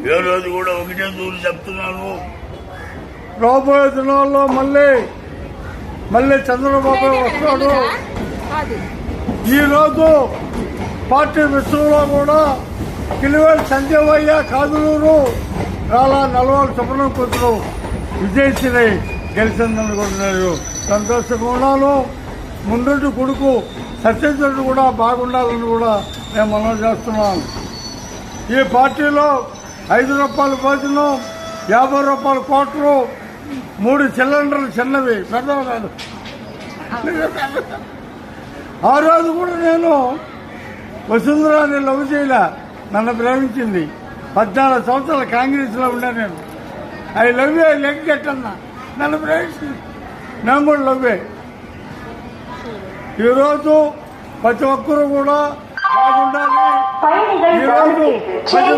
ఏ రోజు కూడా ఒకటే దూరం చెప్తున్నాను. రాబోయే దినాల్లో మళ్ళీ చంద్రబాబు వస్తాడు. ఈరోజు పార్టీ విషయంలో కూడా కిలివేలు సంజీవయ్య కాదులూరు చాలా నలవాళ్ళు సుబ్రహ్మణ్యం కూతురు విజయశ్రీ గెలిచిందని కూడా నేను సంతోషంగా ఉన్నాను. ముందు కొడుకు సత్యచంద్రుడు కూడా బాగుండాలని కూడా నేను మనం చేస్తున్నాను. ఈ పార్టీలో 5 రూపాయల భోజనం, 50 రూపాయల కోట్లు, 3 సిలిండర్లు చిన్నవి పెద్దవి కాదు. ఆ రోజు కూడా నేను వసుంధరాన్ని లవ్ చేయలే, నన్ను ప్రేమించింది. 14 సంవత్సరాల కాంగ్రెస్లో ఉన్నా నేను. ఐ లవ్ యూ, ఐ లెగ్ గెట్టన్నా, నన్ను ప్రేమించింది. నేను కూడా లవ్వే. ఈరోజు ప్రతి ఒక్కరూ కూడా బాగుండాలి. ఈరోజు